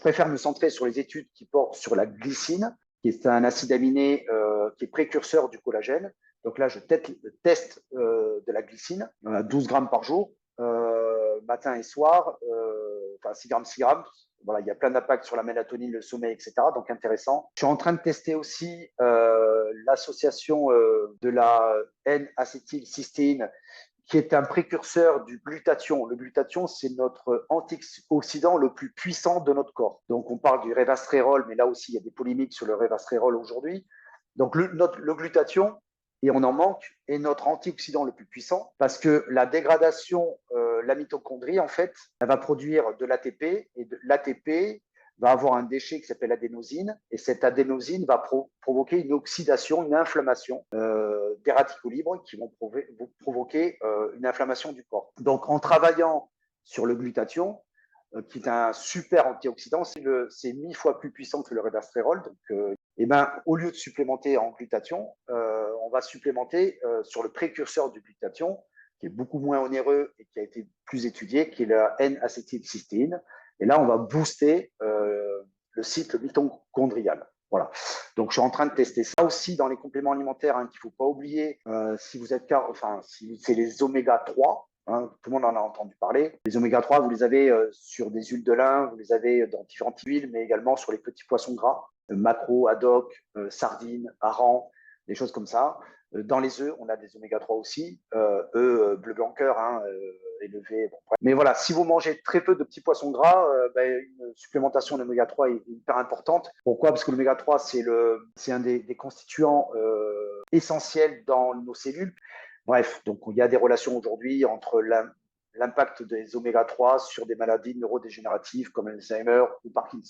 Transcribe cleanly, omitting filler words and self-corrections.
préfère me centrer sur les études qui portent sur la glycine, qui est un acide aminé qui est précurseur du collagène. Donc là, je teste de la glycine, 12 grammes par jour, matin et soir, enfin 6 grammes, 6 grammes. Voilà, il y a plein d'impacts sur la mélatonine, le sommeil, etc. Donc intéressant. Je suis en train de tester aussi l'association de la N-acétylcystéine, qui est un précurseur du glutathion. Le glutathion, c'est notre antioxydant le plus puissant de notre corps. Donc, on parle du révastrérol, mais là aussi, il y a des polémiques sur le révastrérol aujourd'hui. Donc, le glutathion, et on en manque, est notre antioxydant le plus puissant parce que la dégradation, la mitochondrie, en fait, elle va produire de l'ATP et de l'ATP va avoir un déchet qui s'appelle adénosine et cette adénosine va provoquer une oxydation, une inflammation des radicaux libres qui vont provoquer une inflammation du corps. Donc, en travaillant sur le glutathion, qui est un super antioxydant, c'est 1000 fois plus puissant que le révastrérol. Donc, au lieu de supplémenter en glutathion, on va supplémenter sur le précurseur du glutathion, qui est beaucoup moins onéreux et qui a été plus étudié, qui est la N-acétylcystéine. Et là, on va booster le cycle mitochondrial. Voilà. Donc, je suis en train de tester ça aussi dans les compléments alimentaires qu'il ne faut pas oublier. Si vous êtes, si c'est les oméga 3, tout le monde en a entendu parler. Les oméga 3, vous les avez sur des huiles de lin, vous les avez dans différentes huiles, mais également sur les petits poissons gras, maquereaux, haddock, sardines, harengs, des choses comme ça. Dans les œufs, on a des oméga 3 aussi, œufs bleu blanc cœur, élevés. Bon, mais voilà, si vous mangez très peu de petits poissons gras, une supplémentation d'oméga 3 est hyper importante. Pourquoi? Parce que l'oméga 3, c'est un des constituants essentiels dans nos cellules. Bref, donc il y a des relations aujourd'hui entre l'impact des oméga 3 sur des maladies neurodégénératives comme Alzheimer ou Parkinson.